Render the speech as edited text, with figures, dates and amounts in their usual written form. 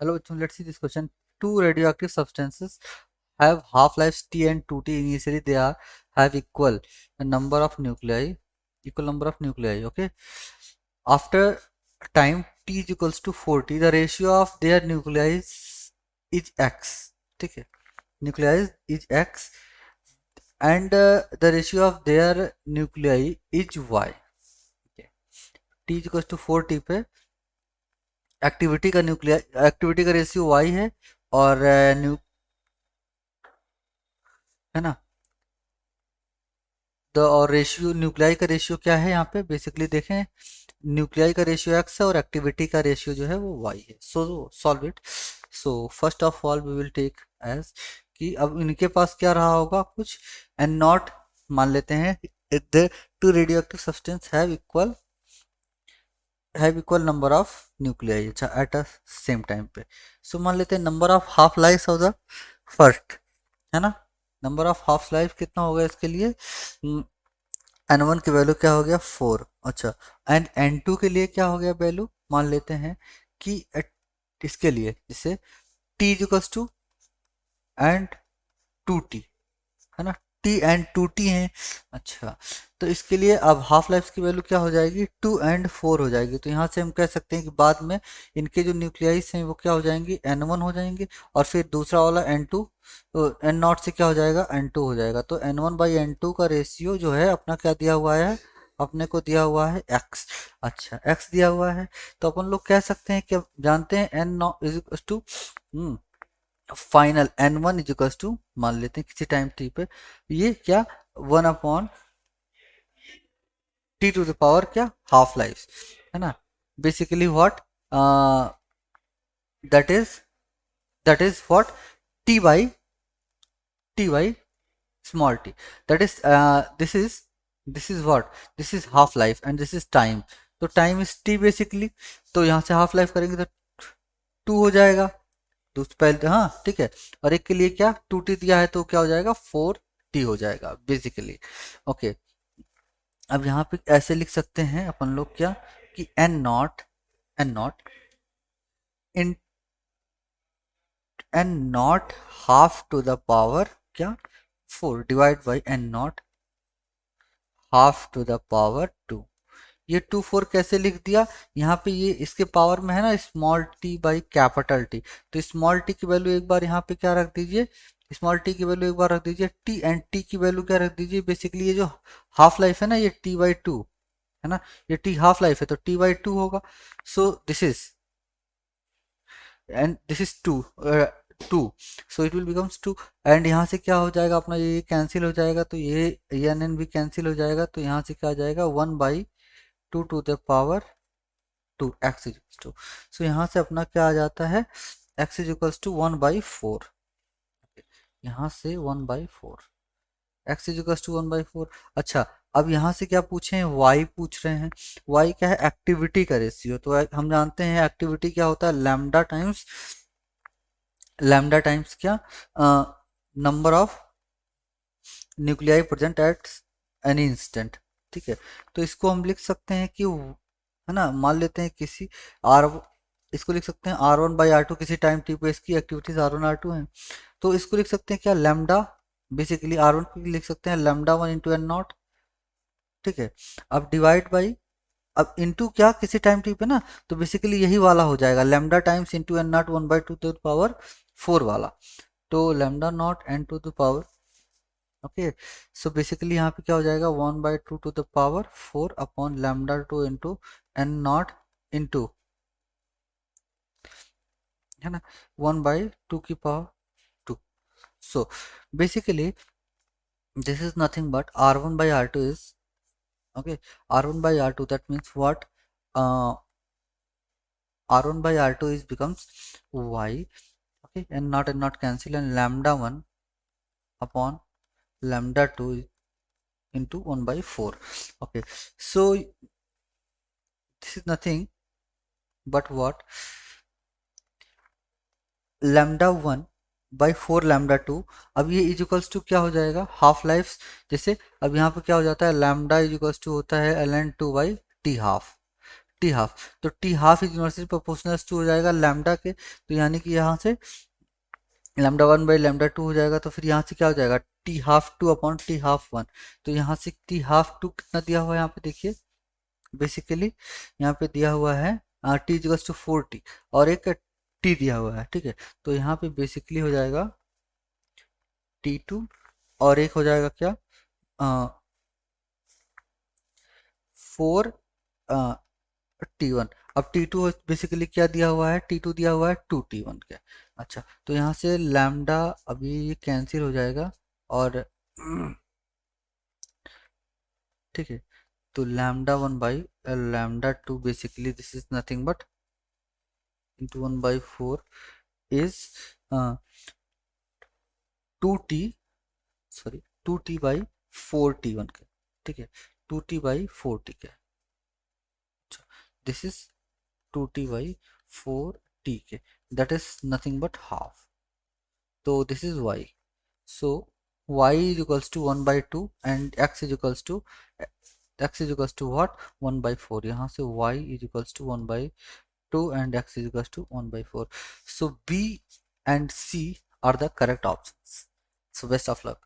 Hello, let's see this question. Two radioactive substances have half-lives T and 2T. Initially, they have number of nuclei, equal number of nuclei. Okay. After time T is equals to 4T, the ratio of their nuclei is X. ठीक है. Nuclei is X, and the ratio of their nuclei is Y. Okay. T is equals to 4T पे activity का ratio Y है और है ना. तो और रेशियो न्यूक्लियाई का रेशियो क्या है यहाँ पे बेसिकली देखें. न्यूक्लियाई का रेशियो x है और एक्टिविटी का रेशियो जो है वो y है. So solve it. So first of all we will take as कि अब इनके पास क्या रहा होगा कुछ एंड नॉट मान लेते हैं. The two radio active substance have equal number of nuclei. अच्छा एट अ सेम टाइम पे. सो मान लेते हैं number of half life of the first है ना. नंबर ऑफ हाफ लाइफ कितना होगा इसके लिए. N1 की वैल्यू क्या हो गया 4. अच्छा एंड N2 के लिए क्या हो गया वैल्यू मान लेते हैं कि इसके लिए जिसे T equals to and 2T है ना. T एंड 2T है. अच्छा तो इसके लिए अब हाफ लाइफ की वैल्यू क्या हो जाएगी 2 एंड 4 हो जाएगी. तो यहाँ से हम कह सकते हैं कि बाद में इनके जो न्यूक्लियाइस हैं वो क्या हो जाएंगी N1 हो जाएंगे और फिर दूसरा वाला N2 तो एन नॉट से क्या हो जाएगा N2 हो जाएगा. तो N1 बाई N2 का रेशियो जो है अपना क्या दिया हुआ है अपने को दिया हुआ है x. अच्छा x दिया हुआ है तो अपन लोग कह सकते हैं कि जानते हैं n naught is to final N1 is equals to मान लेते हैं किसी टाइम t पे ये क्या 1 upon t to the power क्या हाफ लाइफ है ना. Basically what that is what t by small t. That is this is what this is half life and this is time. तो time is t basically. तो यहाँ से half life करेंगे तो 2 हो जाएगा. दूसरे पहले हाँ ठीक है. और एक के लिए क्या 2t दिया है तो क्या हो जाएगा 4t हो जाएगा बेसिकली. ओके अब यहाँ पे ऐसे लिख सकते हैं अपन लोग क्या कि N naught in N naught half to the power क्या 4 divide by N naught half to the power 2. ये 4 कैसे लिख दिया यहाँ पे ये इसके पावर में है ना small T by capital T. तो स्मॉल टी की वैल्यू एक बार यहाँ पे क्या रख दीजिए स्मॉल टी की वैल्यू एक बार रख दीजिए टी एंड टी की वैल्यू क्या रख दीजिए बेसिकली ये जो हाफ लाइफ है ना ये टी बाई 2 है ना. ये टी हाफ लाइफ है तो टी बाई 2 होगा. So this is and this is 2 so it will becomes 2. And यहाँ से क्या हो जाएगा अपना ये कैंसिल हो जाएगा तो ये एन एन भी कैंसिल हो जाएगा. तो यहाँ से क्या आ जाएगा 1 by 2 to the power 2 x is two. So यहाँ से अपना क्या आ जाता है x is equals to 1 by 4. यहाँ से 1 by 4 x is equals to 1 by 4. अच्छा अब यहाँ से क्या पूछे हैं y पूछ रहे हैं. y क्या है एक्टिविटी का रेशियो. तो हम जानते हैं एक्टिविटी क्या होता है लैम्डा टाइम्स क्या number of nuclei present at any instant. ठीक है तो इसको हम लिख सकते हैं कि है ना मान लेते हैं किसी आर इसको लिख सकते हैं R1 बाई R2 किसी टाइम टी पे इसकी एक्टिविटीज R1 R2 हैं. तो इसको लिख सकते हैं क्या लैम्डा बेसिकली R1 को लिख सकते हैं लैम्डा 1 इंटू एन नॉट. ठीक है अब डिवाइड बाई अब इंटू क्या किसी टाइम टी पे ना तो बेसिकली यही वाला हो जाएगा lambda times into N naught 1 by 2 to the power 4 वाला. तो lambda naught N to the power okay. So basically यहाँ पे क्या हो जाएगा 1 by 2 to the power 4 upon lambda 2 into N naught into है ना 1 बाई 2 की power 2. So basically this is nothing but R1 by R2 is okay R1 by R2 that means what uh, R1 by R2 is becomes y. Okay and not cancel and lambda 1 upon lambda 2 into 1 by 4. Okay so this is nothing but what lambda 1 by 4 lambda 2. अब ये is equals to क्या हो जाएगा half life. जैसे अब यहाँ पे क्या हो जाता है लैम्डा इज इक्वल्स टू होता है ln 2 by T half. T half, तो T half is inversely proportional to हो जाएगा लैम्डा के, तो यानी कि यहाँ से lambda one by lambda two हो जाएगा, तो फिर यहाँ से क्या हो जाएगा T half two upon T half one. तो यहाँ से टी हाफ टू कितना दिया हुआ है यहाँ पे देखिए, बेसिकली यहाँ पे दिया हुआ है टी इक्वल्स टू 4t और एक टी दिया हुआ है, ठीक है। तो यहाँ पे बेसिकली हो जाएगा T2 और एक हो जाएगा क्या 4 T1। अब T2 बेसिकली क्या दिया हुआ है, T2 दिया हुआ है 2T1 का। अच्छा, तो यहाँ से लैम्डा अभी ये कैंसिल हो जाएगा और ठीक है, तो lambda one by lambda to basically this is nothing but into 1/4 is 2t, sorry 2t by 4T1 के, ठीक है, 2t बाई 4t के। अच्छा, this is 2t by 4t के, that is nothing but half, तो this is y। so y is equals to 1/2 and x is equals to what 1/4, यहाँ से y is equals to 1/2 and x is equals to 1/4। so b and c are the correct options, so best of luck।